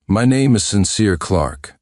My name is Sincere Clark.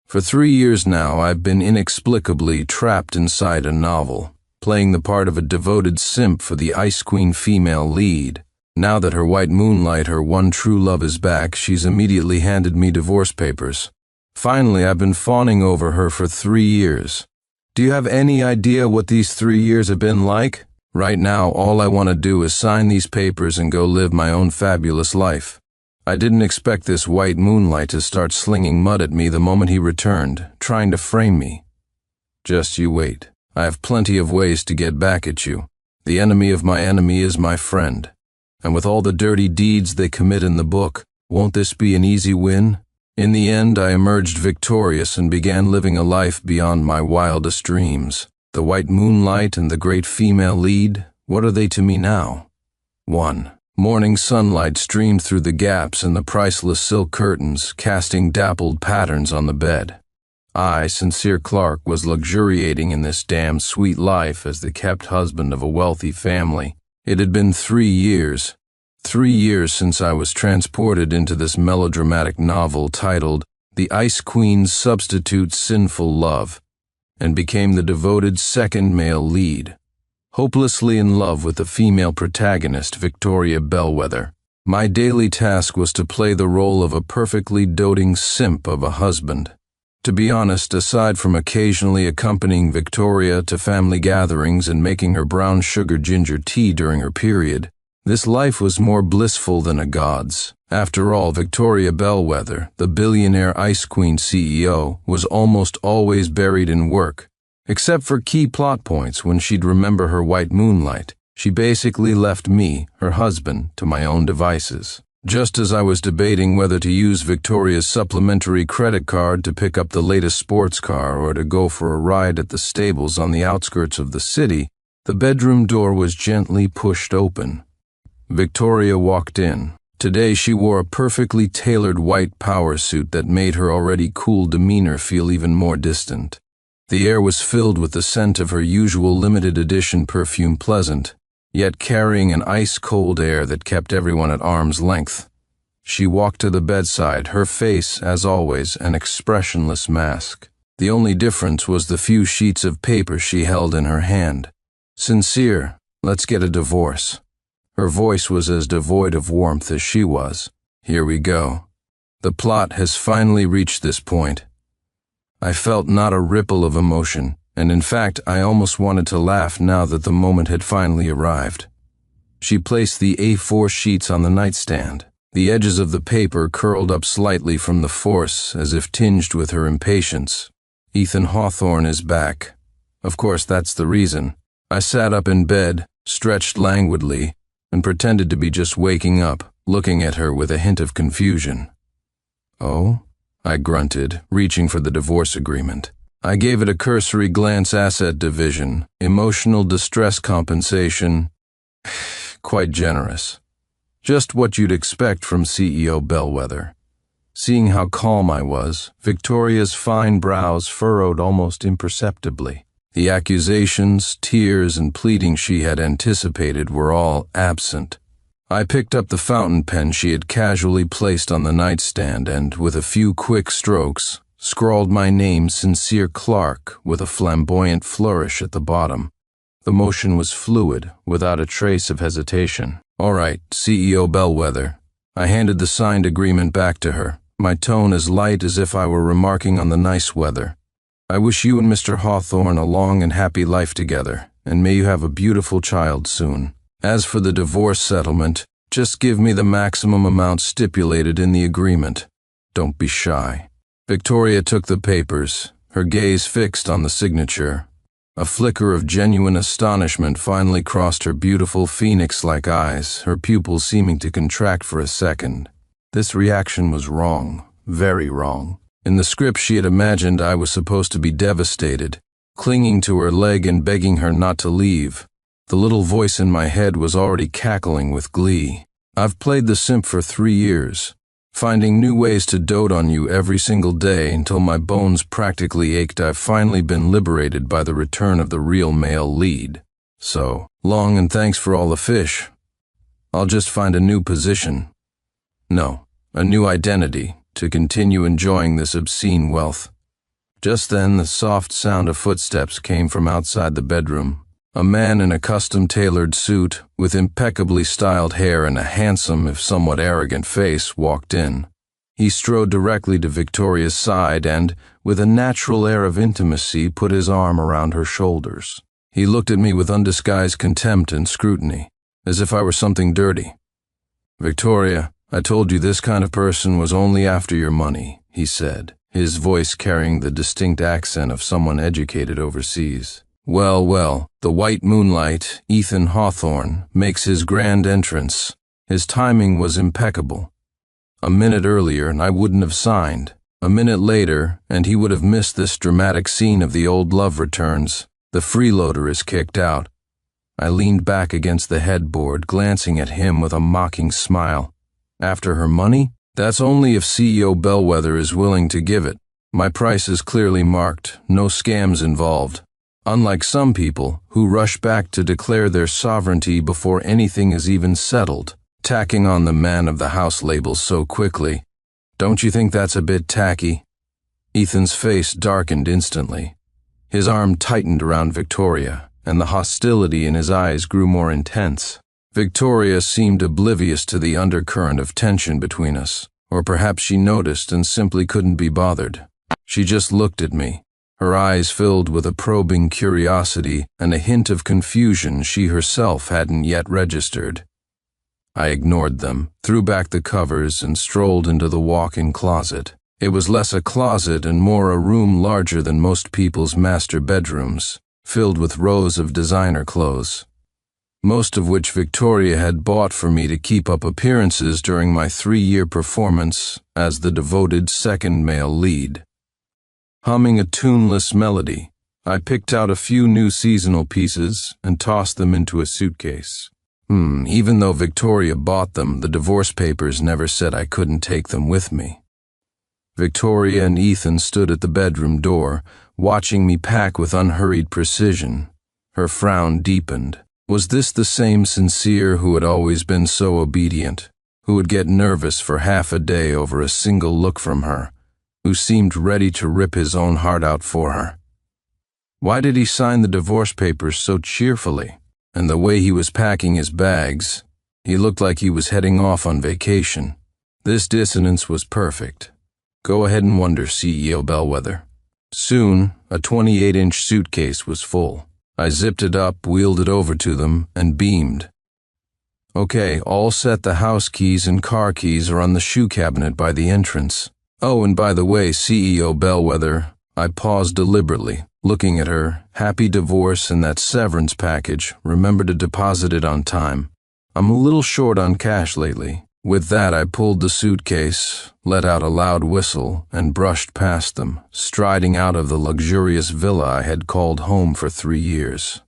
For 3 years now, I've been inexplicably trapped inside a novel, playing the part of a devoted simp for the Ice Queen female lead. Now that her white moonlight, her one true love, is back, she's immediately handed me divorce papers. Finally, I've been fawning over her for 3 years. Do you have any idea what these 3 years have been like? Right now, all I want to do is sign these papers and go live my own fabulous life. I didn't expect this white moonlight to start slinging mud at me the moment he returned, trying to frame me. Just you wait. I have plenty of ways to get back at you. The enemy of my enemy is my friend. And with all the dirty deeds they commit in the book, won't this be an easy win? In the end, I emerged victorious and began living a life beyond my wildest dreams. The white moonlight and the great female lead, what are they to me now? 1. Morning sunlight streamed through the gaps in the priceless silk curtains, casting dappled patterns on the bed. I, Sincere Clark, was luxuriating in this damn sweet life as the kept husband of a wealthy family. It had been 3 years. 3 years since I was transported into this melodramatic novel titled The Ice Queen's Substitute Sinful Love, and became the devoted second male lead, hopelessly in love with the female protagonist, Victoria Bellwether. My daily task was to play the role of a perfectly doting simp of a husband. To be honest, aside from occasionally accompanying Victoria to family gatherings and making her brown sugar ginger tea during her period, this life was more blissful than a god's. After all, Victoria Bellwether, the billionaire Ice Queen CEO, was almost always buried in work. Except for key plot points when she'd remember her white moonlight, she basically left me, her husband, to my own devices. Just as I was debating whether to use Victoria's supplementary credit card to pick up the latest sports car or to go for a ride at the stables on the outskirts of the city, the bedroom door was gently pushed open. Victoria walked in. Today she wore a perfectly tailored white power suit that made her already cool demeanor feel even more distant. The air was filled with the scent of her usual limited edition perfume, pleasant, yet carrying an ice-cold air that kept everyone at arm's length. She walked to the bedside, her face, as always, an expressionless mask. The only difference was the few sheets of paper she held in her hand. Sincere, let's get a divorce. Her voice was as devoid of warmth as she was. Here we go. The plot has finally reached this point. I felt not a ripple of emotion, and in fact, I almost wanted to laugh now that the moment had finally arrived. She placed the A4 sheets on the nightstand. The edges of the paper curled up slightly from the force, as if tinged with her impatience. Ethan Hawthorne is back. Of course, that's the reason. I sat up in bed, stretched languidly, and pretended to be just waking up, looking at her with a hint of confusion. Oh? I grunted, reaching for the divorce agreement. I gave it a cursory glance. Asset division, emotional distress compensation. Quite generous. Just what you'd expect from CEO Bellwether. Seeing how calm I was, Victoria's fine brows furrowed almost imperceptibly. The accusations, tears, and pleading she had anticipated were all absent. I picked up the fountain pen she had casually placed on the nightstand and, with a few quick strokes, scrawled my name, Sincere Clark, with a flamboyant flourish at the bottom. The motion was fluid, without a trace of hesitation. All right, CEO Bellwether. I handed the signed agreement back to her, my tone as light as if I were remarking on the nice weather. I wish you and Mr. Hawthorne a long and happy life together, and may you have a beautiful child soon. As for the divorce settlement, just give me the maximum amount stipulated in the agreement. Don't be shy. Victoria took the papers, her gaze fixed on the signature. A flicker of genuine astonishment finally crossed her beautiful phoenix-like eyes, her pupils seeming to contract for a second. This reaction was wrong, very wrong. In the script she had imagined I was supposed to be devastated, clinging to her leg and begging her not to leave. The little voice in my head was already cackling with glee. I've played the simp for 3 years, finding new ways to dote on you every single day until my bones practically ached. I've finally been liberated by the return of the real male lead. So, long and thanks for all the fish. I'll just find a new position. No, a new identity to continue enjoying this obscene wealth. Just then, the soft sound of footsteps came from outside the bedroom. A man in a custom-tailored suit, with impeccably styled hair and a handsome, if somewhat arrogant face, walked in. He strode directly to Victoria's side and, with a natural air of intimacy, put his arm around her shoulders. He looked at me with undisguised contempt and scrutiny, as if I were something dirty. "Victoria, I told you this kind of person was only after your money," he said, his voice carrying the distinct accent of someone educated overseas. Well, well, the white moonlight, Ethan Hawthorne, makes his grand entrance. His timing was impeccable. A minute earlier, and I wouldn't have signed. A minute later, and he would have missed this dramatic scene of the old love returns. The freeloader is kicked out. I leaned back against the headboard, glancing at him with a mocking smile. After her money? That's only if CEO Bellwether is willing to give it. My price is clearly marked, no scams involved. Unlike some people, who rush back to declare their sovereignty before anything is even settled, tacking on the man of the house label so quickly. Don't you think that's a bit tacky? Ethan's face darkened instantly. His arm tightened around Victoria, and the hostility in his eyes grew more intense. Victoria seemed oblivious to the undercurrent of tension between us, or perhaps she noticed and simply couldn't be bothered. She just looked at me, her eyes filled with a probing curiosity and a hint of confusion she herself hadn't yet registered. I ignored them, threw back the covers, and strolled into the walk-in closet. It was less a closet and more a room larger than most people's master bedrooms, filled with rows of designer clothes, most of which Victoria had bought for me to keep up appearances during my 3-year performance as the devoted second male lead. Humming a tuneless melody, I picked out a few new seasonal pieces and tossed them into a suitcase. Even though Victoria bought them, the divorce papers never said I couldn't take them with me. Victoria and Ethan stood at the bedroom door, watching me pack with unhurried precision. Her frown deepened. Was this the same Sincere who had always been so obedient, who would get nervous for half a day over a single look from her, who seemed ready to rip his own heart out for her? Why did he sign the divorce papers so cheerfully? And the way he was packing his bags, he looked like he was heading off on vacation. This dissonance was perfect. Go ahead and wonder, CEO Bellwether. Soon, a 28-inch suitcase was full. I zipped it up, wheeled it over to them, and beamed. Okay, all set. The house keys and car keys are on the shoe cabinet by the entrance. Oh, and by the way, CEO Bellwether, I paused deliberately, looking at her. Happy divorce and that severance package. Remember to deposit it on time. I'm a little short on cash lately. With that, I pulled the suitcase, let out a loud whistle, and brushed past them, striding out of the luxurious villa I had called home for 3 years.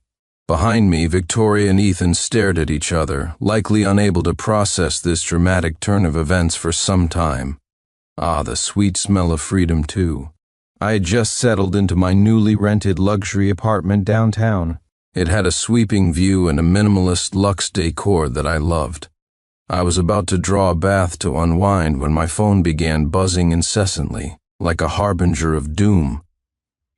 Behind me, Victoria and Ethan stared at each other, likely unable to process this dramatic turn of events for some time. Ah, the sweet smell of freedom, too. I had just settled into my newly rented luxury apartment downtown. It had a sweeping view and a minimalist luxe decor that I loved. I was about to draw a bath to unwind when my phone began buzzing incessantly, like a harbinger of doom.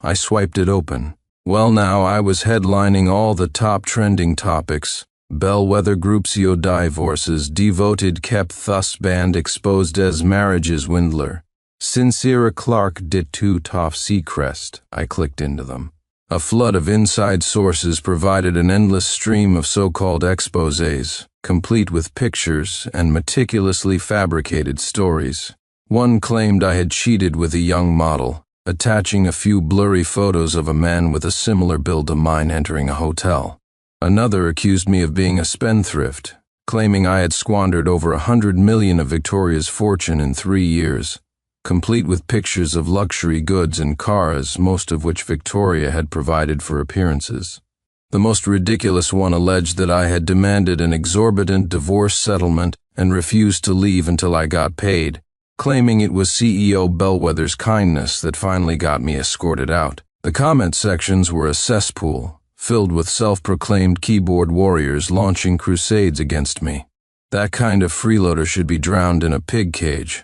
I swiped it open. Well, now I was headlining all the top trending topics. Bellwether Groupsio divorces, devoted kept thus banned, exposed as marriage's swindler. Sincere Clark dit to Toff Seacrest. I clicked into them. A flood of inside sources provided an endless stream of so-called exposés, complete with pictures and meticulously fabricated stories. One claimed I had cheated with a young model, attaching a few blurry photos of a man with a similar build to mine entering a hotel. Another accused me of being a spendthrift, claiming I had squandered over 100 million of Victoria's fortune in 3 years, complete with pictures of luxury goods and cars, most of which Victoria had provided for appearances. The most ridiculous one alleged that I had demanded an exorbitant divorce settlement and refused to leave until I got paid, claiming it was CEO Bellwether's kindness that finally got me escorted out. The comment sections were a cesspool, filled with self-proclaimed keyboard warriors launching crusades against me. That kind of freeloader should be drowned in a pig cage.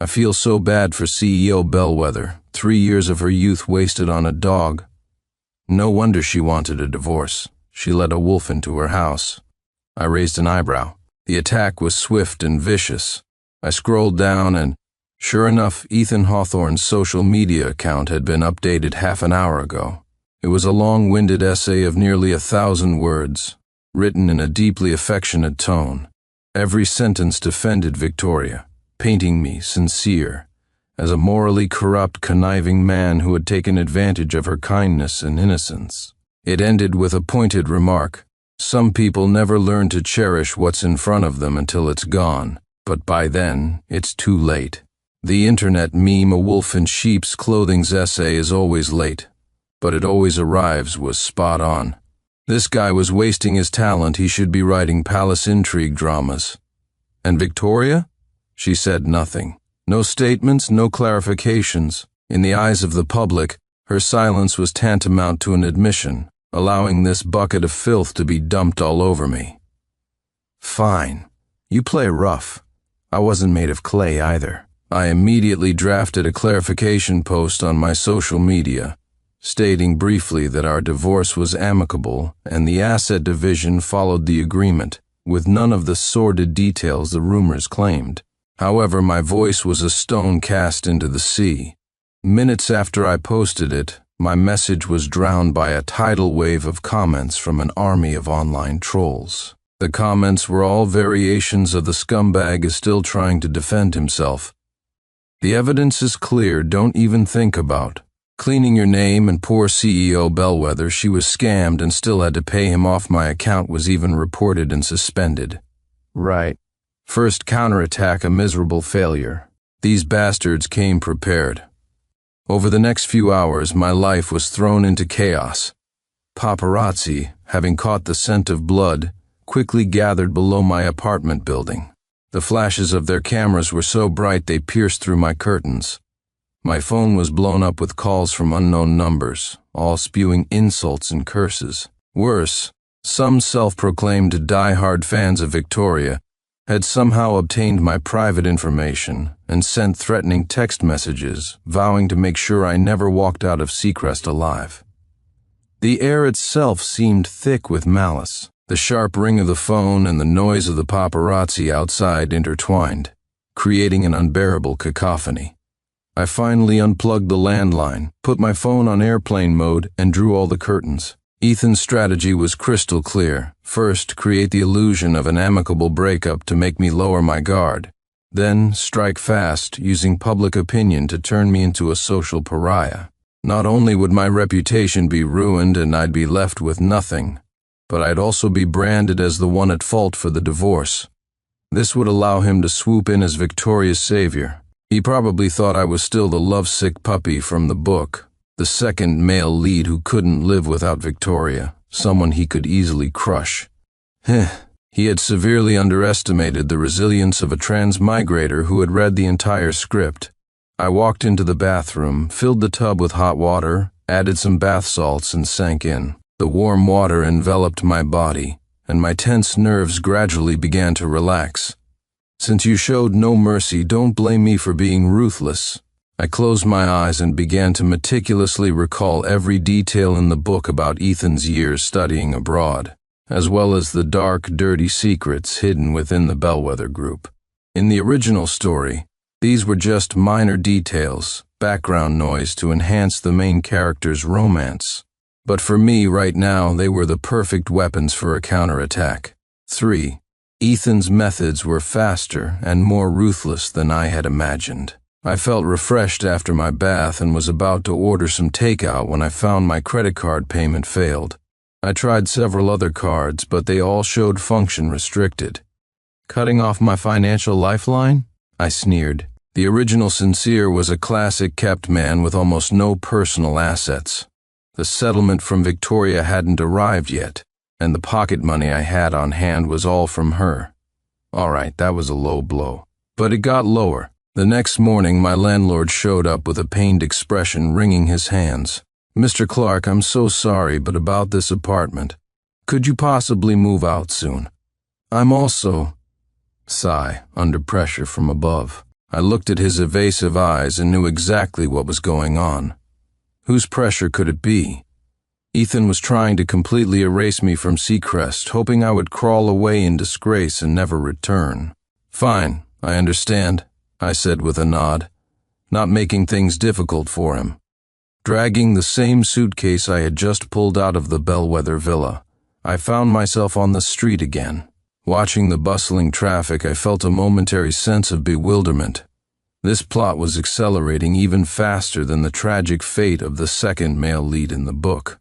I feel so bad for CEO Bellwether. 3 years of her youth wasted on a dog. No wonder she wanted a divorce. She let a wolf into her house. I raised an eyebrow. The attack was swift and vicious. I scrolled down and, sure enough, Ethan Hawthorne's social media account had been updated half an hour ago. It was a long-winded essay of nearly 1,000 words, written in a deeply affectionate tone. Every sentence defended Victoria, painting me sincere, as a morally corrupt, conniving man who had taken advantage of her kindness and innocence. It ended with a pointed remark. Some people never learn to cherish what's in front of them until it's gone, but by then, it's too late. The internet meme "a wolf in sheep's clothing's essay is always late, but it always arrives" was spot on. This guy was wasting his talent. He should be writing palace intrigue dramas. And Victoria? She said nothing. No statements, no clarifications. In the eyes of the public, her silence was tantamount to an admission, allowing this bucket of filth to be dumped all over me. Fine. You play rough. I wasn't made of clay either. I immediately drafted a clarification post on my social media, stating briefly that our divorce was amicable and the asset division followed the agreement, with none of the sordid details the rumors claimed. However, my voice was a stone cast into the sea. Minutes after I posted it, my message was drowned by a tidal wave of comments from an army of online trolls. The comments were all variations of "the scumbag is still trying to defend himself. The evidence is clear, don't even think about. Cleaning your name, and poor CEO Bellwether, she was scammed and still had to pay him off. My account was even reported and suspended." Right. First counterattack, a miserable failure. These bastards came prepared. Over the next few hours, my life was thrown into chaos. Paparazzi, having caught the scent of blood, quickly gathered below my apartment building. The flashes of their cameras were so bright they pierced through my curtains. My phone was blown up with calls from unknown numbers, all spewing insults and curses. Worse, some self-proclaimed die-hard fans of Victoria had somehow obtained my private information and sent threatening text messages, vowing to make sure I never walked out of Seacrest alive. The air itself seemed thick with malice. The sharp ring of the phone and the noise of the paparazzi outside intertwined, creating an unbearable cacophony. I finally unplugged the landline, put my phone on airplane mode, and drew all the curtains. Ethan's strategy was crystal clear. First, create the illusion of an amicable breakup to make me lower my guard. Then, strike fast, using public opinion to turn me into a social pariah. Not only would my reputation be ruined and I'd be left with nothing, but I'd also be branded as the one at fault for the divorce. This would allow him to swoop in as Victoria's savior. He probably thought I was still the lovesick puppy from the book, the second male lead who couldn't live without Victoria, someone he could easily crush. He had severely underestimated the resilience of a transmigrator who had read the entire script. I walked into the bathroom, filled the tub with hot water, added some bath salts, and sank in. The warm water enveloped my body, and my tense nerves gradually began to relax. Since you showed no mercy, don't blame me for being ruthless. I closed my eyes and began to meticulously recall every detail in the book about Ethan's years studying abroad, as well as the dark, dirty secrets hidden within the Bellwether group. In the original story, these were just minor details, background noise to enhance the main character's romance. But for me right now, they were the perfect weapons for a counterattack. 3. Ethan's methods were faster and more ruthless than I had imagined. I felt refreshed after my bath and was about to order some takeout when I found my credit card payment failed. I tried several other cards, but they all showed function restricted. Cutting off my financial lifeline? I sneered. The original Sincere was a classic kept man with almost no personal assets. The settlement from Victoria hadn't arrived yet, and the pocket money I had on hand was all from her. All right, that was a low blow. But it got lower. The next morning, my landlord showed up with a pained expression, wringing his hands. "Mr. Clark, I'm so sorry, but about this apartment. Could you possibly move out soon? I'm also..." Sigh, under pressure from above. I looked at his evasive eyes and knew exactly what was going on. Whose pressure could it be? Ethan was trying to completely erase me from Seacrest, hoping I would crawl away in disgrace and never return. Fine, I understand, I said with a nod, not making things difficult for him. Dragging the same suitcase I had just pulled out of the Bellwether villa, I found myself on the street again. Watching the bustling traffic, I felt a momentary sense of bewilderment. This plot was accelerating even faster than the tragic fate of the second male lead in the book.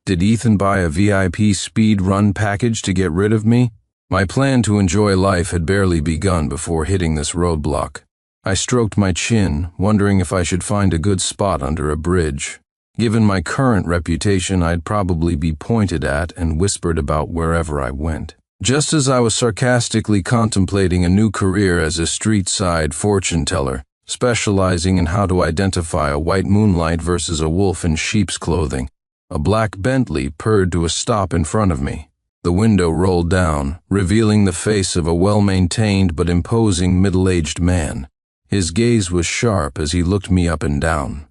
Did Ethan buy a VIP speed run package to get rid of me? My plan to enjoy life had barely begun before hitting this roadblock. I stroked my chin, wondering if I should find a good spot under a bridge. Given my current reputation, I'd probably be pointed at and whispered about wherever I went. Just as I was sarcastically contemplating a new career as a street-side fortune teller, specializing in how to identify a white moonlight versus a wolf in sheep's clothing, a black Bentley purred to a stop in front of me. The window rolled down, revealing the face of a well-maintained but imposing middle-aged man. His gaze was sharp as he looked me up and down.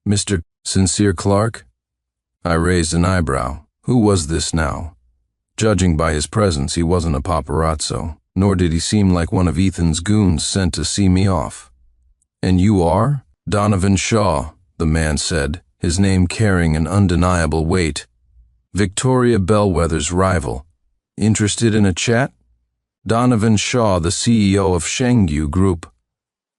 "Mr. Sincere Clark?" I raised an eyebrow. Who was this now? Judging by his presence, he wasn't a paparazzo, nor did he seem like one of Ethan's goons sent to see me off. "And you are?" "Donovan Shaw," the man said, his name carrying an undeniable weight. "Victoria Bellwether's rival. Interested in a chat?" Donovan Shaw, the CEO of Shengyu Group.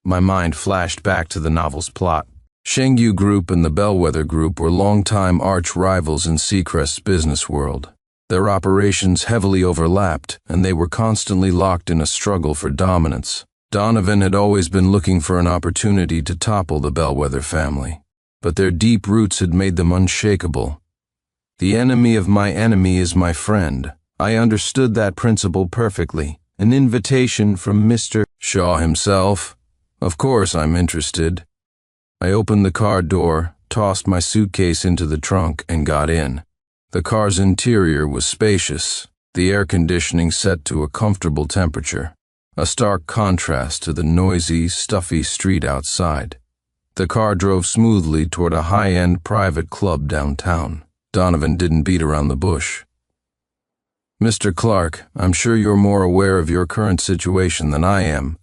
My mind flashed back to the novel's plot. Shengyu Group and the Bellwether Group were longtime arch-rivals in Seacrest's business world. Their operations heavily overlapped, and they were constantly locked in a struggle for dominance. Donovan had always been looking for an opportunity to topple the Bellwether family, but their deep roots had made them unshakable. The enemy of my enemy is my friend. I understood that principle perfectly. An invitation from Mr. Shaw himself. Of course I'm interested. I opened the car door, tossed my suitcase into the trunk, and got in. The car's interior was spacious, the air conditioning set to a comfortable temperature, a stark contrast to the noisy, stuffy street outside. The car drove smoothly toward a high-end private club downtown. Donovan didn't beat around the bush. "Mr. Clark, I'm sure you're more aware of your current situation than I am.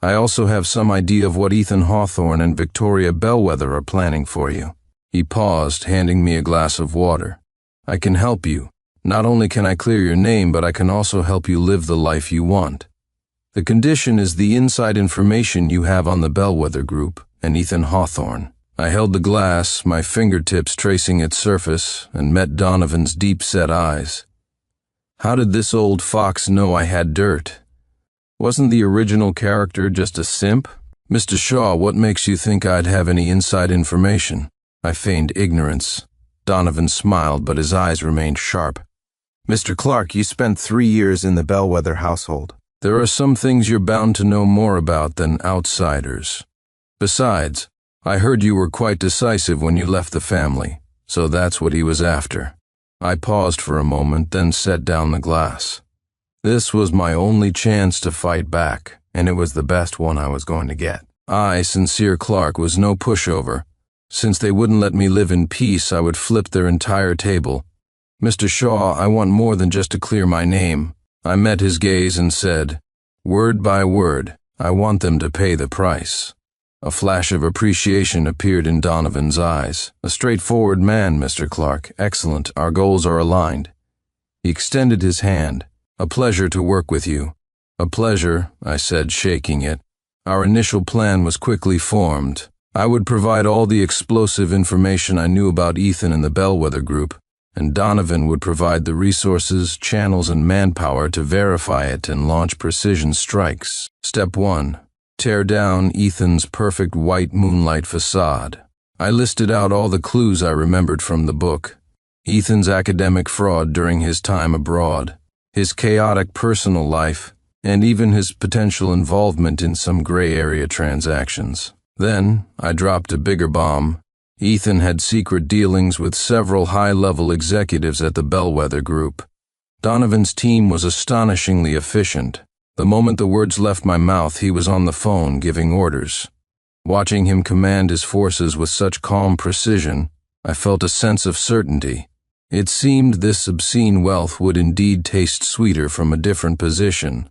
I also have some idea of what Ethan Hawthorne and Victoria Bellwether are planning for you." He paused, handing me a glass of water. "I can help you. Not only can I clear your name, but I can also help you live the life you want. The condition is the inside information you have on the Bellwether Group and Ethan Hawthorne." I held the glass, my fingertips tracing its surface, and met Donovan's deep-set eyes. How did this old fox know I had dirt? Wasn't the original character just a simp? "Mr. Shaw, what makes you think I'd have any inside information?" I feigned ignorance. Donovan smiled, but his eyes remained sharp. "Mr. Clark, you spent 3 years in the Bellwether household. There are some things you're bound to know more about than outsiders. Besides, I heard you were quite decisive when you left the family, so that's what he was after." I paused for a moment, then set down the glass. This was my only chance to fight back, and it was the best one I was going to get. I, Sincere Clark, was no pushover. Since they wouldn't let me live in peace, I would flip their entire table. "Mr. Shaw, I want more than just to clear my name." I met his gaze and said, "Word by word, I want them to pay the price." A flash of appreciation appeared in Donovan's eyes. "A straightforward man, Mr. Clark. Excellent. Our goals are aligned." He extended his hand. "A pleasure to work with you." "A pleasure," I said, shaking it. Our initial plan was quickly formed. I would provide all the explosive information I knew about Ethan and the Bellwether Group, and Donovan would provide the resources, channels, and manpower to verify it and launch precision strikes. Step 1. Tear down Ethan's perfect white moonlight facade. I listed out all the clues I remembered from the book. Ethan's academic fraud during his time abroad, his chaotic personal life, and even his potential involvement in some gray area transactions. Then, I dropped a bigger bomb. Ethan had secret dealings with several high-level executives at the Bellwether Group. Donovan's team was astonishingly efficient. The moment the words left my mouth, he was on the phone giving orders. Watching him command his forces with such calm precision, I felt a sense of certainty. It seemed this obscene wealth would indeed taste sweeter from a different position.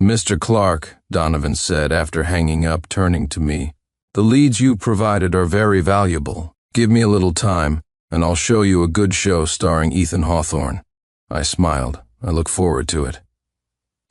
"Mr. Clark," Donovan said after hanging up, turning to me, "the leads you provided are very valuable. Give me a little time, and I'll show you a good show starring Ethan Hawthorne." I smiled. I look forward to it.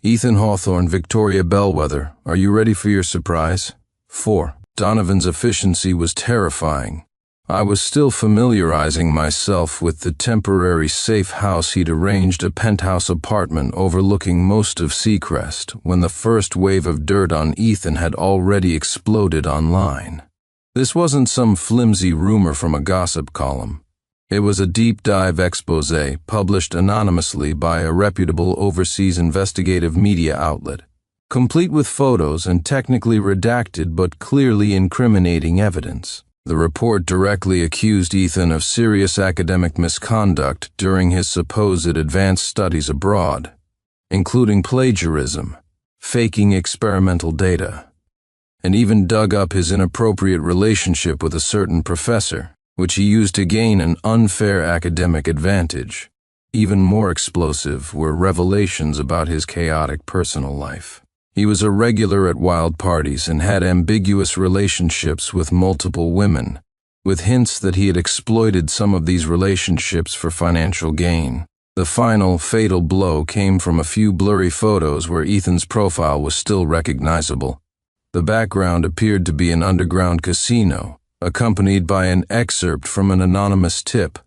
Ethan Hawthorne, Victoria Bellwether, are you ready for your surprise? 4. Donovan's efficiency was terrifying. I was still familiarizing myself with the temporary safe house he'd arranged, a penthouse apartment overlooking most of Seacrest, when the first wave of dirt on Ethan had already exploded online. This wasn't some flimsy rumor from a gossip column. It was a deep-dive expose published anonymously by a reputable overseas investigative media outlet, complete with photos and technically redacted but clearly incriminating evidence. The report directly accused Ethan of serious academic misconduct during his supposed advanced studies abroad, including plagiarism, faking experimental data, and even dug up his inappropriate relationship with a certain professor, which he used to gain an unfair academic advantage. Even more explosive were revelations about his chaotic personal life. He was a regular at wild parties and had ambiguous relationships with multiple women, with hints that he had exploited some of these relationships for financial gain. The final, fatal blow came from a few blurry photos where Ethan's profile was still recognizable. The background appeared to be an underground casino, accompanied by an excerpt from an anonymous tip,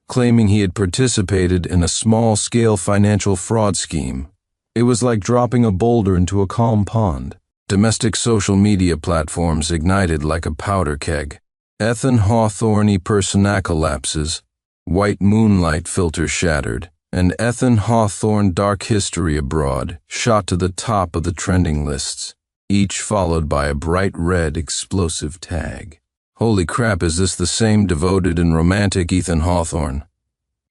claiming he had participated in a small-scale financial fraud scheme. It was like dropping a boulder into a calm pond. Domestic social media platforms ignited like a powder keg. Ethan Hawthorne persona collapses, white moonlight filter shattered, and Ethan Hawthorne dark history abroad shot to the top of the trending lists, each followed by a bright red explosive tag. Holy crap, is this the same devoted and romantic Ethan Hawthorne?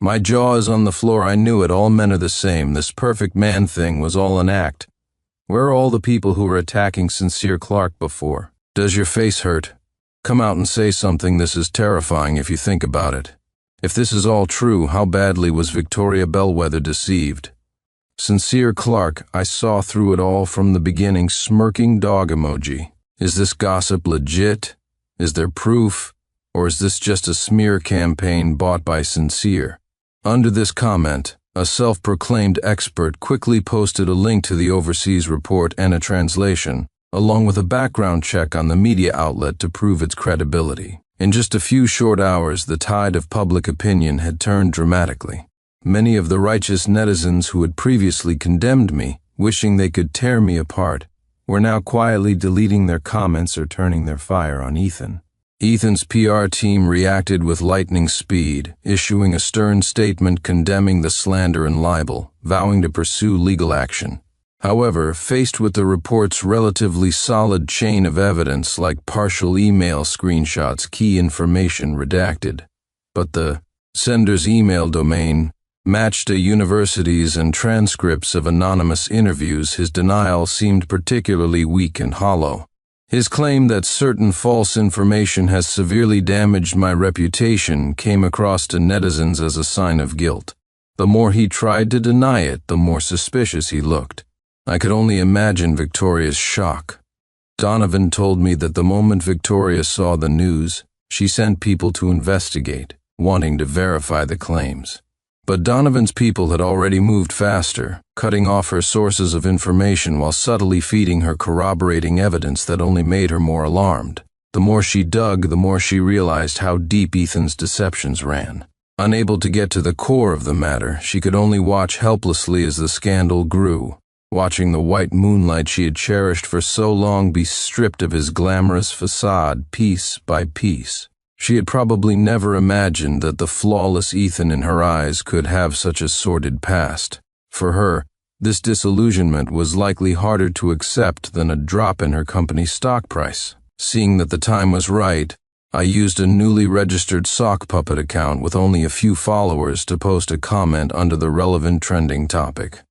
My jaw is on the floor. I knew it. All men are the same. This perfect man thing was all an act. Where are all the people who were attacking Sincere Clark before? Does your face hurt? Come out and say something. This is terrifying if you think about it. If this is all true, how badly was Victoria Bellwether deceived? Sincere Clark, I saw through it all from the beginning. Smirking dog emoji. Is this gossip legit? Is there proof? Or is this just a smear campaign bought by Sincere? Under this comment, a self-proclaimed expert quickly posted a link to the overseas report and a translation, along with a background check on the media outlet to prove its credibility. In just a few short hours, the tide of public opinion had turned dramatically. Many of the righteous netizens who had previously condemned me, wishing they could tear me apart, were now quietly deleting their comments or turning their fire on Ethan. Ethan's PR team reacted with lightning speed, issuing a stern statement condemning the slander and libel, vowing to pursue legal action. However, faced with the report's relatively solid chain of evidence like partial email screenshots, key information redacted, but the sender's email domain matched a university's and transcripts of anonymous interviews, his denial seemed particularly weak and hollow. His claim that certain false information has severely damaged my reputation came across to netizens as a sign of guilt. The more he tried to deny it, the more suspicious he looked. I could only imagine Victoria's shock. Donovan told me that the moment Victoria saw the news, she sent people to investigate, wanting to verify the claims. But Donovan's people had already moved faster, cutting off her sources of information while subtly feeding her corroborating evidence that only made her more alarmed. The more she dug, the more she realized how deep Ethan's deceptions ran. Unable to get to the core of the matter, she could only watch helplessly as the scandal grew, watching the white moonlight she had cherished for so long be stripped of his glamorous facade piece by piece. She had probably never imagined that the flawless Ethan in her eyes could have such a sordid past. For her, this disillusionment was likely harder to accept than a drop in her company's stock price. Seeing that the time was right, I used a newly registered sock puppet account with only a few followers to post a comment under the relevant trending topic.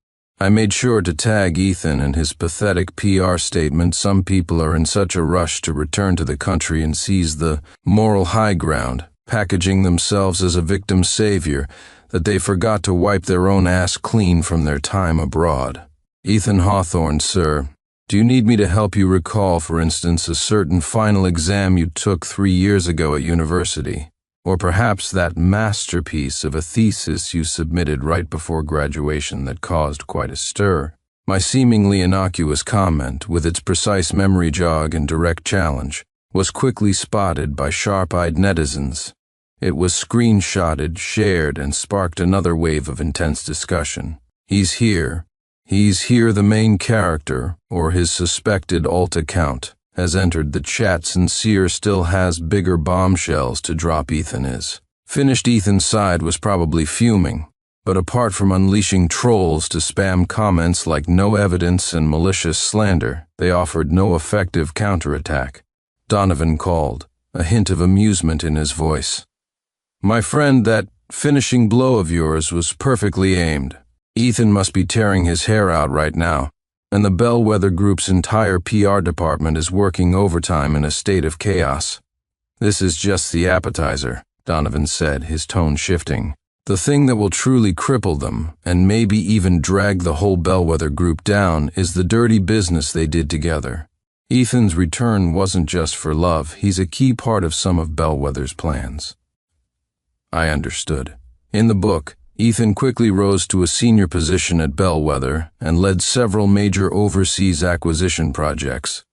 I made sure to tag Ethan in his pathetic PR statement. Some people are in such a rush to return to the country and seize the moral high ground, packaging themselves as a victim savior, that they forgot to wipe their own ass clean from their time abroad. Ethan Hawthorne, sir. Do you need me to help you recall, for instance, a certain final exam you took 3 years ago at university? Or perhaps that masterpiece of a thesis you submitted right before graduation that caused quite a stir? My seemingly innocuous comment, with its precise memory jog and direct challenge, was quickly spotted by sharp-eyed netizens. It was screenshotted, shared, and sparked another wave of intense discussion. He's here, the main character, or his suspected alt account, has entered the chat. Sincere still has bigger bombshells to drop. Ethan is finished. Ethan's side was probably fuming, but apart from unleashing trolls to spam comments like no evidence and malicious slander, they offered no effective counterattack. Donovan called, a hint of amusement in his voice. My friend, that finishing blow of yours was perfectly aimed. Ethan must be tearing his hair out right now, and the Bellwether Group's entire PR department is working overtime in a state of chaos. This is just the appetizer, Donovan said, his tone shifting. The thing that will truly cripple them, and maybe even drag the whole Bellwether Group down, is the dirty business they did together. Ethan's return wasn't just for love. He's a key part of some of Bellwether's plans. I understood. In the book, Ethan quickly rose to a senior position at Bellwether and led several major overseas acquisition projects,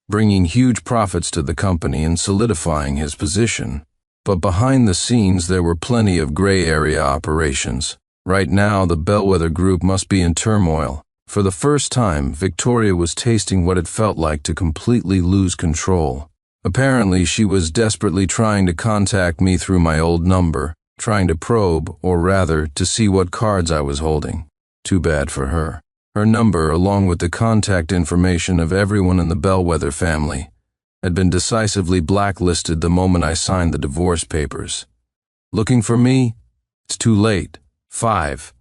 bringing huge profits to the company and solidifying his position. But behind the scenes, there were plenty of gray area operations. Right now, the Bellwether Group must be in turmoil. For the first time, Victoria was tasting what it felt like to completely lose control. Apparently, she was desperately trying to contact me through my old number, trying to probe, or rather, to see what cards I was holding. Too bad for her. Her number, along with the contact information of everyone in the Bellwether family, had been decisively blacklisted the moment I signed the divorce papers. Looking for me? It's too late. 5.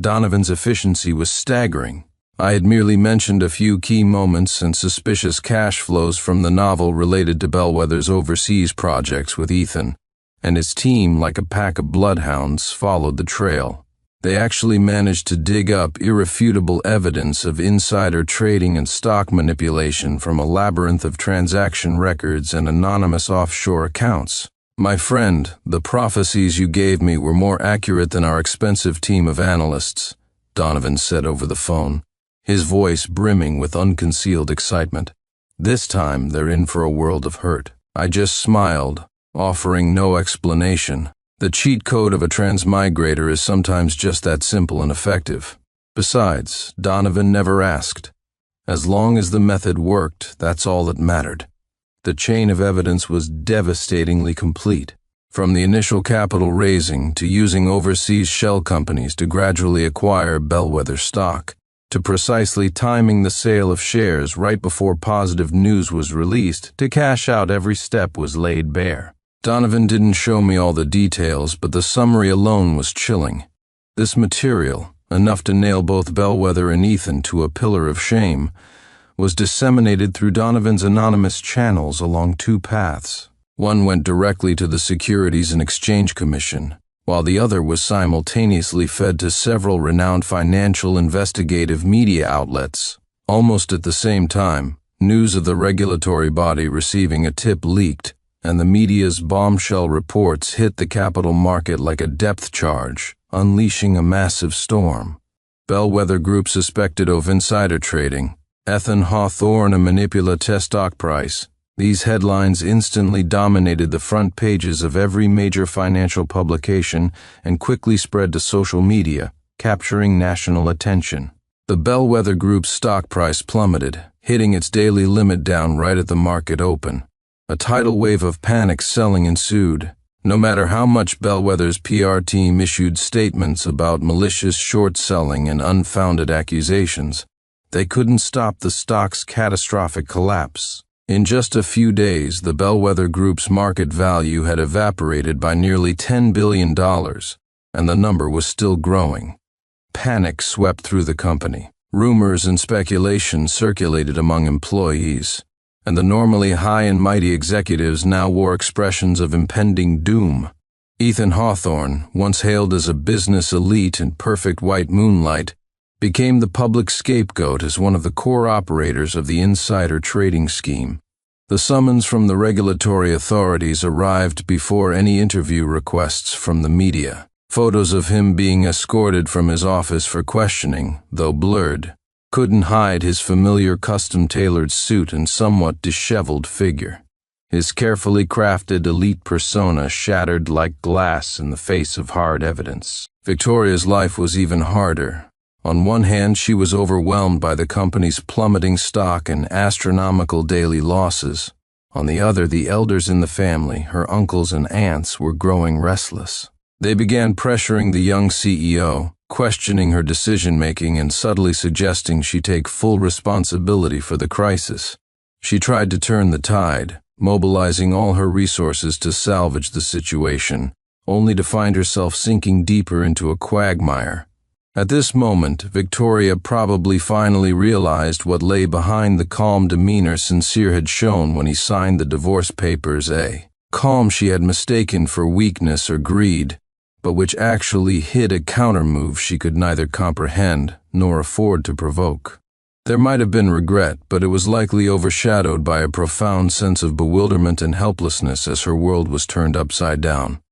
Donovan's efficiency was staggering. I had merely mentioned a few key moments and suspicious cash flows from the novel related to Bellwether's overseas projects with Ethan, and his team, like a pack of bloodhounds, followed the trail. They actually managed to dig up irrefutable evidence of insider trading and stock manipulation from a labyrinth of transaction records and anonymous offshore accounts. My friend, the prophecies you gave me were more accurate than our expensive team of analysts, Donovan said over the phone, his voice brimming with unconcealed excitement. This time, they're in for a world of hurt. I just smiled, offering no explanation. The cheat code of a transmigrator is sometimes just that simple and effective. Besides, Donovan never asked. As long as the method worked, that's all that mattered. The chain of evidence was devastatingly complete. From the initial capital raising to using overseas shell companies to gradually acquire Bellwether stock, to precisely timing the sale of shares right before positive news was released, to cash out, every step was laid bare. Donovan didn't show me all the details, but the summary alone was chilling. This material, enough to nail both Bellwether and Ethan to a pillar of shame, was disseminated through Donovan's anonymous channels along 2 paths. One went directly to the Securities and Exchange Commission, while the other was simultaneously fed to several renowned financial investigative media outlets. Almost at the same time, news of the regulatory body receiving a tip leaked, and the media's bombshell reports hit the capital market like a depth charge, unleashing a massive storm. Bellwether Group suspected of insider trading. Ethan Hawthorne, a manipulative stock price. These headlines instantly dominated the front pages of every major financial publication and quickly spread to social media, capturing national attention. The Bellwether Group's stock price plummeted, hitting its daily limit down right at the market open. A tidal wave of panic selling ensued. No matter how much Bellwether's PR team issued statements about malicious short selling and unfounded accusations, they couldn't stop the stock's catastrophic collapse. In just a few days, the Bellwether Group's market value had evaporated by nearly $10 billion, and the number was still growing. panic swept through the company. Rumors and speculation circulated among employees, and the normally high and mighty executives now wore expressions of impending doom. Ethan Hawthorne, once hailed as a business elite in perfect white moonlight, became the public scapegoat as one of the core operators of the insider trading scheme. The summons from the regulatory authorities arrived before any interview requests from the media. Photos of him being escorted from his office for questioning, though blurred, couldn't hide his familiar custom-tailored suit and somewhat disheveled figure. His carefully crafted elite persona shattered like glass in the face of hard evidence. Victoria's life was even harder. On one hand, she was overwhelmed by the company's plummeting stock and astronomical daily losses. On the other, the elders in the family, her uncles and aunts, were growing restless. They began pressuring the young CEO, questioning her decision-making and subtly suggesting she take full responsibility for the crisis. She tried to turn the tide, mobilizing all her resources to salvage the situation, only to find herself sinking deeper into a quagmire. At this moment, Victoria probably finally realized what lay behind the calm demeanor Sincere had shown when he signed the divorce papers, a calm she had mistaken for weakness or greed, but which actually hid a countermove she could neither comprehend nor afford to provoke. There might have been regret, but it was likely overshadowed by a profound sense of bewilderment and helplessness as her world was turned upside down.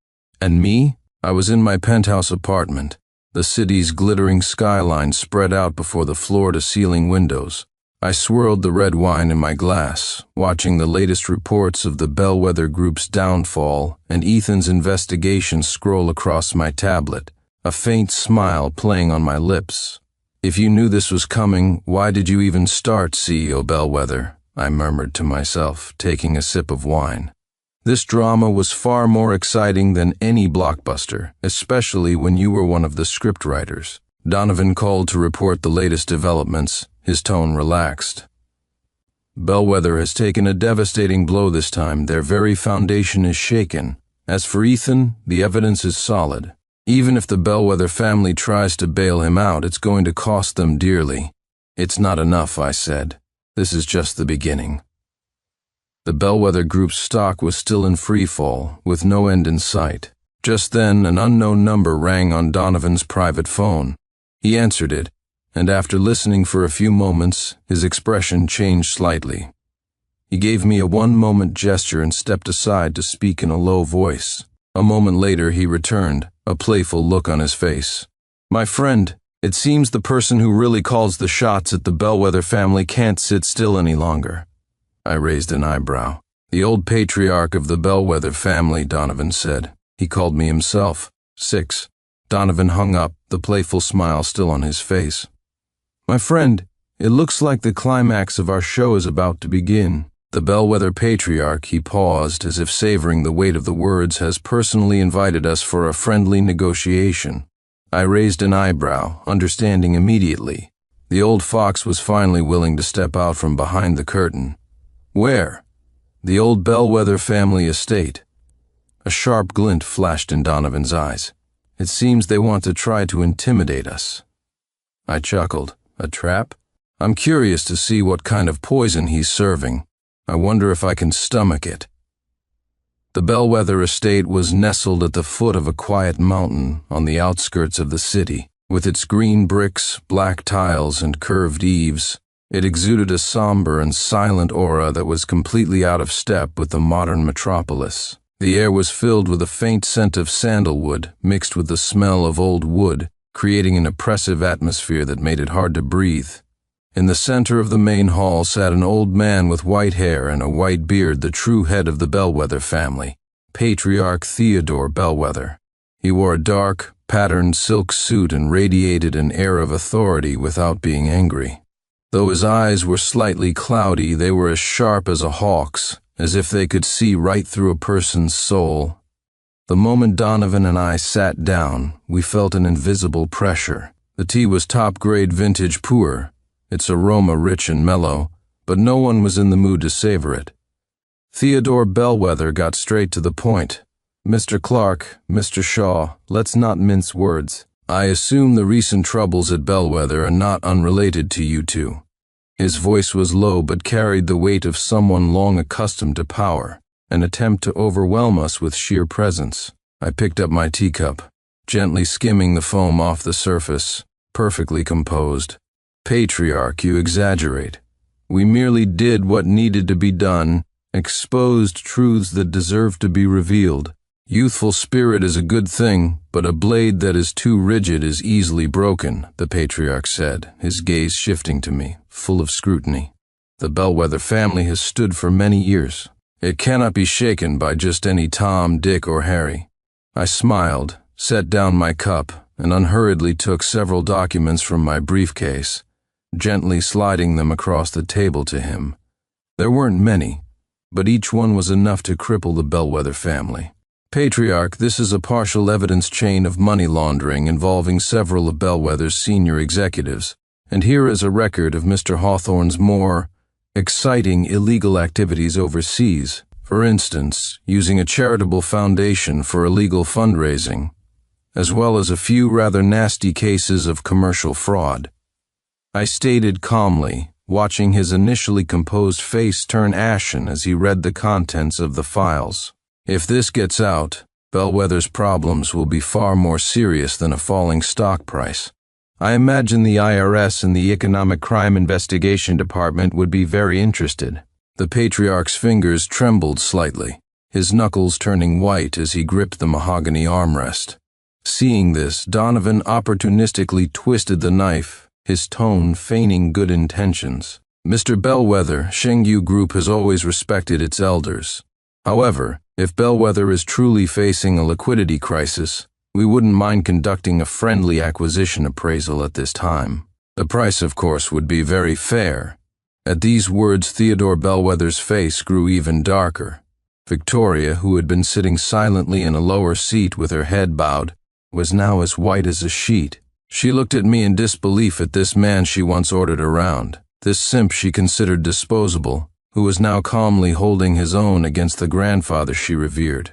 And me? I was in my penthouse apartment. The city's glittering skyline spread out before the floor-to-ceiling windows. I swirled the red wine in my glass, watching the latest reports of the Bellwether Group's downfall and Ethan's investigation scroll across my tablet, a faint smile playing on my lips. "If you knew this was coming, why did you even start CEO Bellwether?" I murmured to myself, taking a sip of wine. This drama was far more exciting than any blockbuster, especially when you were one of the scriptwriters. Donovan called to report the latest developments, his tone relaxed. "Bellwether has taken a devastating blow this time. Their very foundation is shaken. As for Ethan, the evidence is solid. Even if the Bellwether family tries to bail him out, it's going to cost them dearly." "It's not enough," I said. "This is just the beginning." The Bellwether Group's stock was still in free fall, with no end in sight. Just then, an unknown number rang on Donovan's private phone. He answered it, and after listening for a few moments, his expression changed slightly. He gave me a one-moment gesture and stepped aside to speak in a low voice. A moment later, he returned, a playful look on his face. "My friend, it seems the person who really calls the shots at the Bellwether family can't sit still any longer." I raised an eyebrow. "The old patriarch of the Bellwether family," Donovan said. He called me himself. 6. Donovan hung up, the playful smile still on his face. "My friend, it looks like the climax of our show is about to begin. The Bellwether patriarch," he paused, as if savoring the weight of the words, "has personally invited us for a friendly negotiation." I raised an eyebrow, understanding immediately. The old fox was finally willing to step out from behind the curtain. "Where?" "The old Bellwether family estate." A sharp glint flashed in Donovan's eyes. "It seems they want to try to intimidate us." I chuckled. "A trap? I'm curious to see what kind of poison he's serving. I wonder if I can stomach it." The Bellwether estate was nestled at the foot of a quiet mountain on the outskirts of the city. With its green bricks, black tiles, and curved eaves, it exuded a somber and silent aura that was completely out of step with the modern metropolis. The air was filled with a faint scent of sandalwood mixed with the smell of old wood, creating an oppressive atmosphere that made it hard to breathe. In the center of the main hall sat an old man with white hair and a white beard, the true head of the Bellwether family, Patriarch Theodore Bellwether. He wore a dark, patterned silk suit and radiated an air of authority without being angry. Though his eyes were slightly cloudy, they were as sharp as a hawk's, as if they could see right through a person's soul. The moment Donovan and I sat down, we felt an invisible pressure. The tea was top-grade vintage pu'er, its aroma rich and mellow, but no one was in the mood to savor it. Theodore Bellwether got straight to the point. "Mr. Clark, Mr. Shaw, let's not mince words. I assume the recent troubles at Bellwether are not unrelated to you two. His voice was low but carried the weight of someone long accustomed to power, an attempt to overwhelm us with sheer presence. I picked up my teacup, gently skimming the foam off the surface, perfectly composed. Patriarch, you exaggerate. We merely did what needed to be done, exposed truths that deserve to be revealed. Youthful spirit is a good thing, but a blade that is too rigid is easily broken, the patriarch said, his gaze shifting to me, full of scrutiny. The Bellwether family has stood for many years. It cannot be shaken by just any Tom, Dick, or Harry. I smiled, set down my cup, and unhurriedly took several documents from my briefcase, gently sliding them across the table to him. There weren't many, but each one was enough to cripple the Bellwether family. Patriarch, this is a partial evidence chain of money laundering involving several of Bellwether's senior executives, and here is a record of Mr. Hawthorne's more exciting illegal activities overseas, for instance, using a charitable foundation for illegal fundraising, as well as a few rather nasty cases of commercial fraud. I stated calmly, watching his initially composed face turn ashen as he read the contents of the files. If this gets out, Bellwether's problems will be far more serious than a falling stock price. I imagine the IRS and the Economic Crime Investigation Department would be very interested. The patriarch's fingers trembled slightly, his knuckles turning white as he gripped the mahogany armrest. Seeing this, Donovan opportunistically twisted the knife, his tone feigning good intentions. Mr. Bellwether, Shengyu Group has always respected its elders. However, if Bellwether is truly facing a liquidity crisis, we wouldn't mind conducting a friendly acquisition appraisal at this time. The price, of course, would be very fair. At these words, Theodore Bellwether's face grew even darker. Victoria, who had been sitting silently in a lower seat with her head bowed, was now as white as a sheet. She looked at me in disbelief at this man she once ordered around, this simp she considered disposable, who was now calmly holding his own against the grandfather she revered,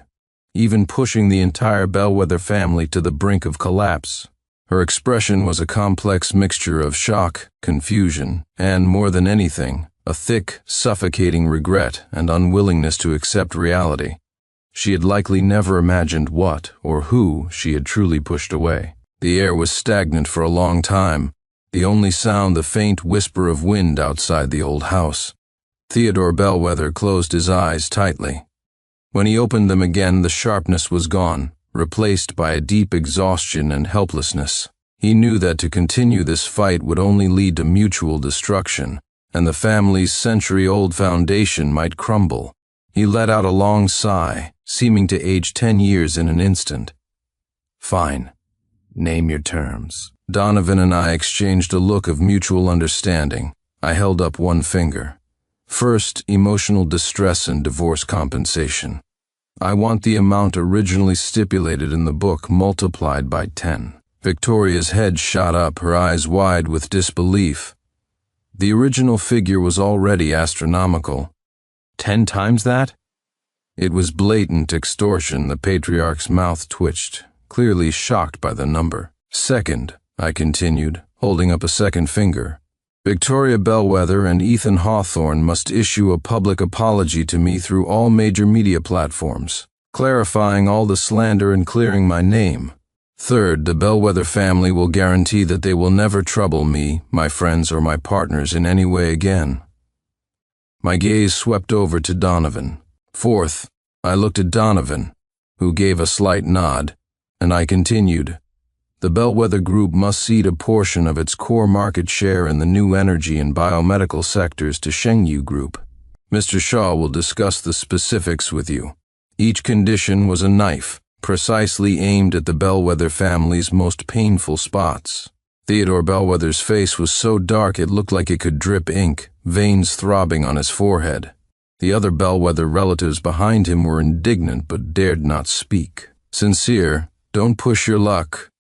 even pushing the entire Bellwether family to the brink of collapse. Her expression was a complex mixture of shock, confusion, and, more than anything, a thick, suffocating regret and unwillingness to accept reality. She had likely never imagined what or who she had truly pushed away. The air was stagnant for a long time, the only sound the faint whisper of wind outside the old house. Theodore Bellwether closed his eyes tightly. When he opened them again, the sharpness was gone, replaced by a deep exhaustion and helplessness. He knew that to continue this fight would only lead to mutual destruction, and the family's century-old foundation might crumble. He let out a long sigh, seeming to age 10 years in an instant. Fine. Name your terms. Donovan and I exchanged a look of mutual understanding. I held up one finger. First, emotional distress and divorce compensation. I want the amount originally stipulated in the book multiplied by 10. Victoria's head shot up, her eyes wide with disbelief. The original figure was already astronomical. 10 times that? It was blatant extortion. The patriarch's mouth twitched, clearly shocked by the number. Second, I continued, holding up a second finger. Victoria Bellwether and Ethan Hawthorne must issue a public apology to me through all major media platforms, clarifying all the slander and clearing my name. Third, the Bellwether family will guarantee that they will never trouble me, my friends, or my partners in any way again. My gaze swept over to Donovan. Fourth, I looked at Donovan, who gave a slight nod, and I continued. The Bellwether Group must cede a portion of its core market share in the new energy and biomedical sectors to Shengyu Group. Mr. Shaw will discuss the specifics with you. Each condition was a knife, precisely aimed at the Bellwether family's most painful spots. Theodore Bellwether's face was so dark it looked like it could drip ink, veins throbbing on his forehead. The other Bellwether relatives behind him were indignant but dared not speak. Sincere, don't push your luck.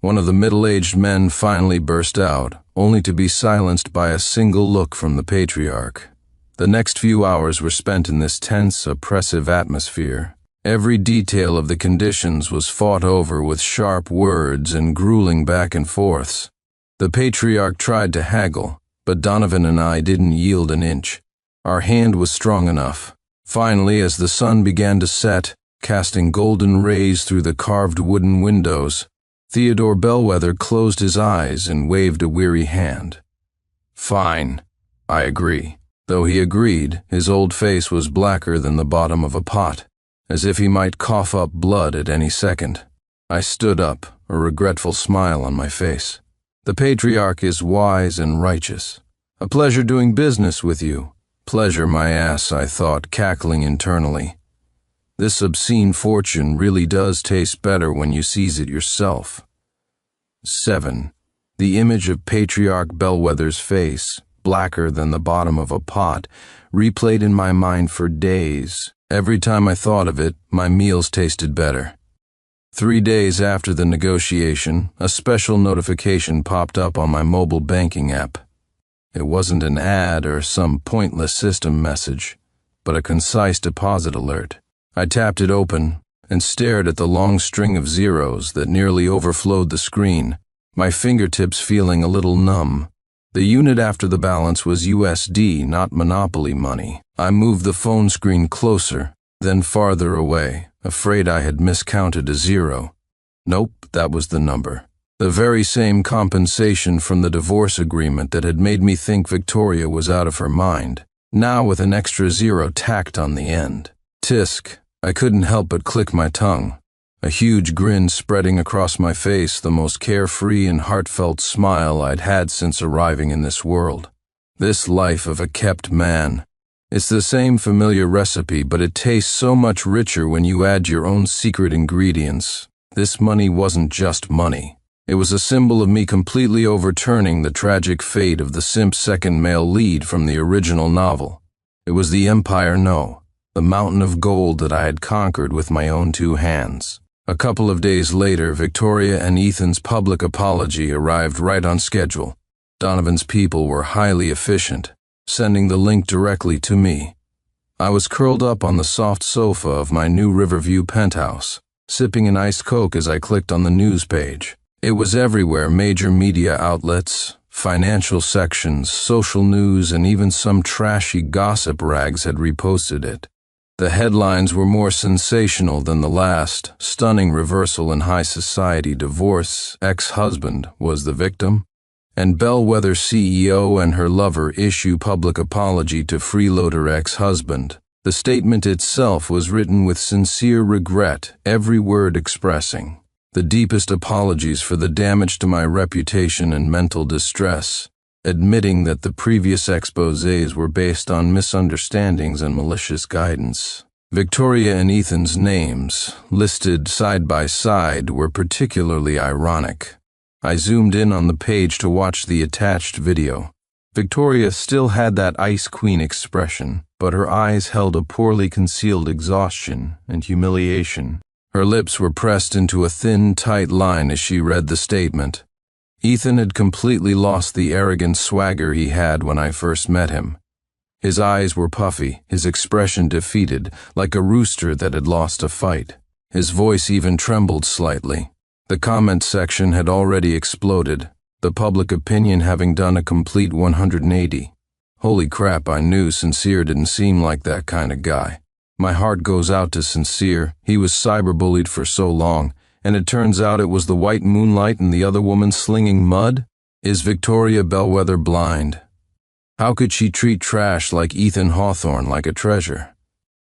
One of the middle-aged men finally burst out, only to be silenced by a single look from the patriarch. The next few hours were spent in this tense, oppressive atmosphere. Every detail of the conditions was fought over with sharp words and grueling back and forths. The patriarch tried to haggle, but Donovan and I didn't yield an inch. Our hand was strong enough. Finally, as the sun began to set, casting golden rays through the carved wooden windows, Theodore Bellwether closed his eyes and waved a weary hand. "Fine, I agree." Though he agreed, his old face was blacker than the bottom of a pot, as if he might cough up blood at any second. I stood up, a regretful smile on my face. "The patriarch is wise and righteous. A pleasure doing business with you." Pleasure my ass, I thought, cackling internally. This obscene fortune really does taste better when you seize it yourself. 7. The image of Patriarch Bellwether's face, blacker than the bottom of a pot, replayed in my mind for days. Every time I thought of it, my meals tasted better. 3 days after the negotiation, a special notification popped up on my mobile banking app. It wasn't an ad or some pointless system message, but a concise deposit alert. I tapped it open and stared at the long string of zeros that nearly overflowed the screen, my fingertips feeling a little numb. The unit after the balance was USD, not Monopoly money. I moved the phone screen closer, then farther away, afraid I had miscounted a zero. Nope, that was the number. The very same compensation from the divorce agreement that had made me think Victoria was out of her mind, now with an extra zero tacked on the end. Tisk. I couldn't help but click my tongue, a huge grin spreading across my face, the most carefree and heartfelt smile I'd had since arriving in this world. This life of a kept man. It's the same familiar recipe, but it tastes so much richer when you add your own secret ingredients. This money wasn't just money. It was a symbol of me completely overturning the tragic fate of the simp second male lead from the original novel. It was the Empire No, the mountain of gold that I had conquered with my own 2 hands. A couple of days later, Victoria and Ethan's public apology arrived right on schedule. Donovan's people were highly efficient, sending the link directly to me. I was curled up on the soft sofa of my new Riverview penthouse, sipping an iced Coke as I clicked on the news page. It was everywhere: major media outlets, financial sections, social news, and even some trashy gossip rags had reposted it. The headlines were more sensational than the last: stunning reversal in high society divorce, ex-husband was the victim, and Bellwether CEO and her lover issue public apology to freeloader ex-husband. The statement itself was written with sincere regret, every word expressing the deepest apologies for the damage to my reputation and mental distress, admitting that the previous exposés were based on misunderstandings and malicious guidance. Victoria and Ethan's names, listed side by side, were particularly ironic. I zoomed in on the page to watch the attached video. Victoria still had that Ice Queen expression, but her eyes held a poorly concealed exhaustion and humiliation. Her lips were pressed into a thin, tight line as she read the statement. Ethan had completely lost the arrogant swagger he had when I first met him. His eyes were puffy, his expression defeated, like a rooster that had lost a fight. His voice even trembled slightly. The comment section had already exploded, the public opinion having done a complete 180. Holy crap, I knew Sincere didn't seem like that kind of guy. My heart goes out to Sincere. He was cyberbullied for so long, and it turns out it was the white moonlight and the other woman slinging mud? Is Victoria Bellwether blind? How could she treat trash like Ethan Hawthorne like a treasure?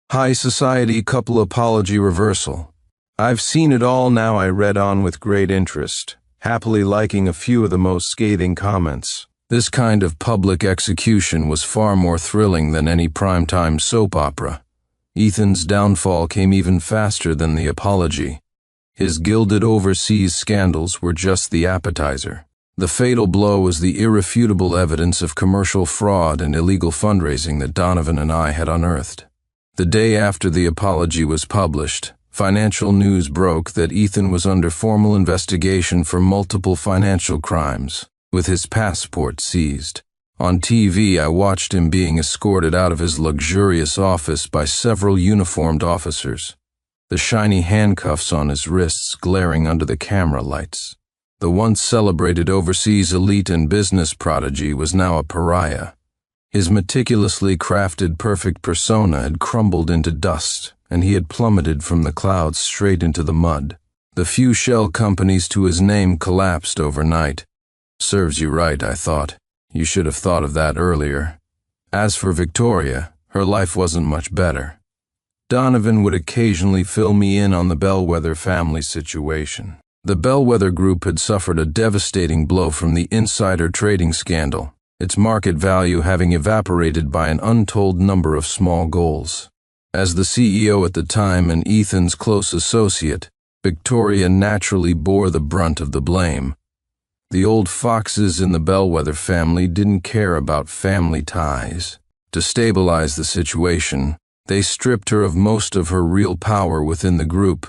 High society couple apology reversal. I've seen it all now. I read on with great interest, happily liking a few of the most scathing comments. This kind of public execution was far more thrilling than any primetime soap opera. Ethan's downfall came even faster than the apology. His gilded overseas scandals were just the appetizer. The fatal blow was the irrefutable evidence of commercial fraud and illegal fundraising that Donovan and I had unearthed. The day after the apology was published, financial news broke that Ethan was under formal investigation for multiple financial crimes, with his passport seized. On TV, I watched him being escorted out of his luxurious office by several uniformed officers. the shiny handcuffs on his wrists glaring under the camera lights. The once celebrated overseas elite and business prodigy was now a pariah. His meticulously crafted perfect persona had crumbled into dust, and he had plummeted from the clouds straight into the mud. The few shell companies to his name collapsed overnight. Serves you right, I thought. You should have thought of that earlier. As for Victoria, her life wasn't much better. Donovan would occasionally fill me in on the Bellwether family situation. The Bellwether Group had suffered a devastating blow from the insider trading scandal, its market value having evaporated by an untold number of small goals. As the CEO at the time and Ethan's close associate, Victoria naturally bore the brunt of the blame. The old foxes in the Bellwether family didn't care about family ties. To stabilize the situation, they stripped her of most of her real power within the group,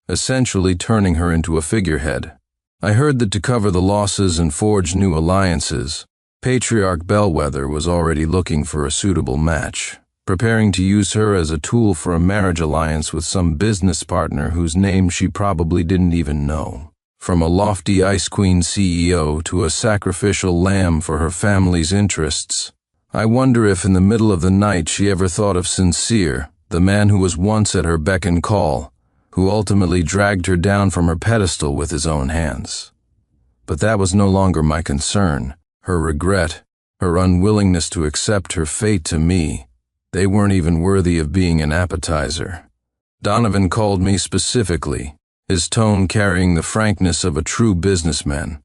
essentially turning her into a figurehead. I heard that to cover the losses and forge new alliances, Patriarch Bellwether was already looking for a suitable match, preparing to use her as a tool for a marriage alliance with some business partner whose name she probably didn't even know. From a lofty Ice Queen CEO to a sacrificial lamb for her family's interests, I wonder if in the middle of the night she ever thought of Sincere, the man who was once at her beck and call, who ultimately dragged her down from her pedestal with his own hands. But that was no longer my concern. Her regret, her unwillingness to accept her fate to me, they weren't even worthy of being an appetizer. Donovan called me specifically, his tone carrying the frankness of a true businessman.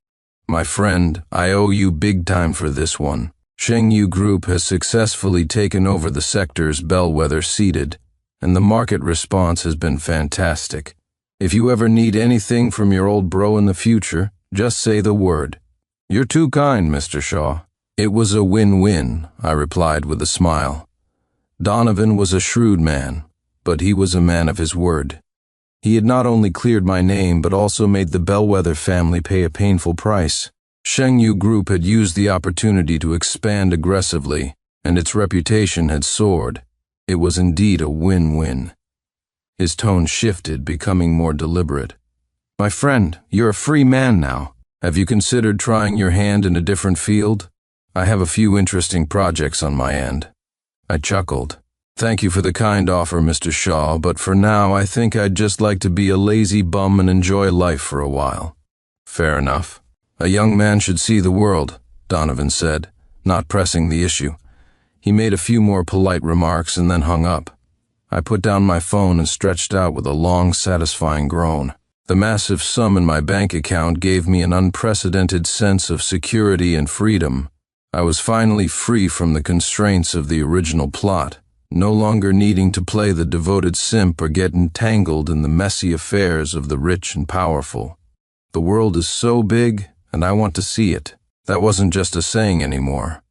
My friend, I owe you big time for this one. Shengyu Group has successfully taken over the sectors Bellwether ceded, and the market response has been fantastic. If you ever need anything from your old bro in the future, just say the word. You're too kind, Mr. Shaw. It was a win-win, I replied with a smile. Donovan was a shrewd man, but he was a man of his word. He had not only cleared my name but also made the Bellwether family pay a painful price. Shengyu Group had used the opportunity to expand aggressively, and its reputation had soared. It was indeed a win-win. His tone shifted, becoming more deliberate. My friend, you're a free man now. Have you considered trying your hand in a different field? I have a few interesting projects on my end. I chuckled. Thank you for the kind offer, Mr. Shaw, but for now I think I'd just like to be a lazy bum and enjoy life for a while. Fair enough. A young man should see the world, Donovan said, not pressing the issue. He made a few more polite remarks and then hung up. I put down my phone and stretched out with a long, satisfying groan. The massive sum in my bank account gave me an unprecedented sense of security and freedom. I was finally free from the constraints of the original plot, no longer needing to play the devoted simp or get entangled in the messy affairs of the rich and powerful. The world is so big, and I want to see it. That wasn't just a saying anymore.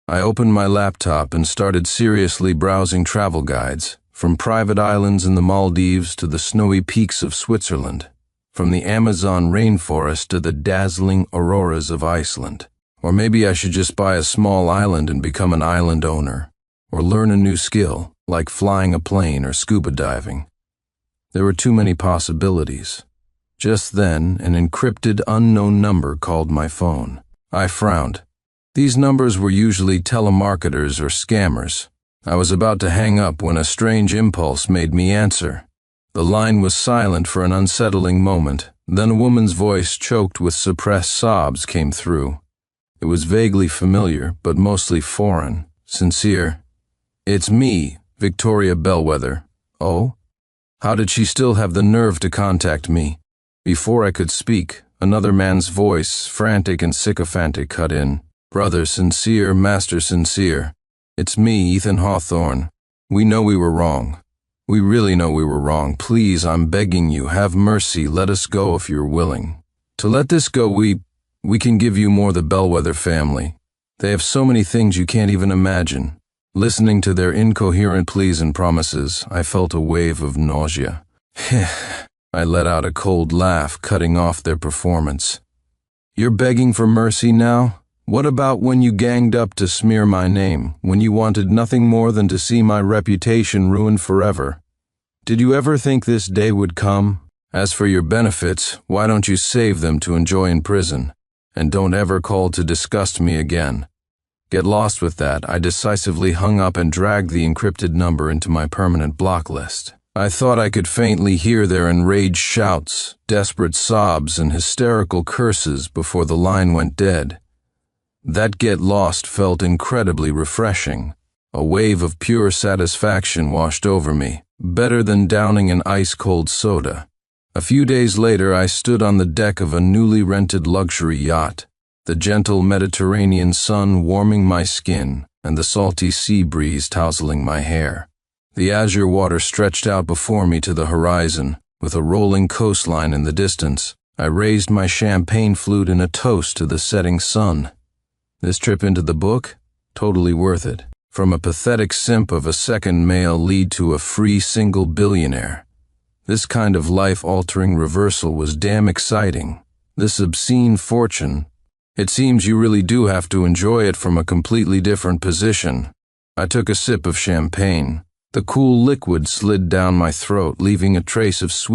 I opened my laptop and started seriously browsing travel guides, from private islands in the Maldives to the snowy peaks of Switzerland, from the Amazon rainforest to the dazzling auroras of Iceland. Or maybe I should just buy a small island and become an island owner, or learn a new skill, like flying a plane or scuba diving. There were too many possibilities. Just then, an encrypted unknown number called my phone. I frowned. These numbers were usually telemarketers or scammers. I was about to hang up when a strange impulse made me answer. The line was silent for an unsettling moment. Then a woman's voice, choked with suppressed sobs, came through. It was vaguely familiar, but mostly foreign. Sincere. It's me, Victoria Bellwether. Oh? How did she still have the nerve to contact me? Before I could speak, another man's voice, frantic and sycophantic, cut in. Brother Sincere, Master Sincere. It's me, Ethan Hawthorne. We know we were wrong. We really know we were wrong. Please, I'm begging you, have mercy, let us go if you're willing. To let this go, we can give you more the Bellwether family. They have so many things you can't even imagine. Listening to their incoherent pleas and promises, I felt a wave of nausea. I let out a cold laugh, cutting off their performance. You're begging for mercy now? What about when you ganged up to smear my name, when you wanted nothing more than to see my reputation ruined forever? Did you ever think this day would come? As for your benefits, why don't you save them to enjoy in prison? And don't ever call to disgust me again. Get lost with that. I decisively hung up and dragged the encrypted number into my permanent block list. I thought I could faintly hear their enraged shouts, desperate sobs, and hysterical curses before the line went dead. That get lost felt incredibly refreshing. A wave of pure satisfaction washed over me, better than downing an ice-cold soda. A few days later, I stood on the deck of a newly rented luxury yacht, the gentle Mediterranean sun warming my skin and the salty sea breeze tousling my hair. The azure water stretched out before me to the horizon, with a rolling coastline in the distance. I raised my champagne flute in a toast to the setting sun. This trip into the book? Totally worth it. From a pathetic simp of a second male lead to a free single billionaire. This kind of life-altering reversal was damn exciting. This obscene fortune. It seems you really do have to enjoy it from a completely different position. I took a sip of champagne. The cool liquid slid down my throat, leaving a trace of sweetness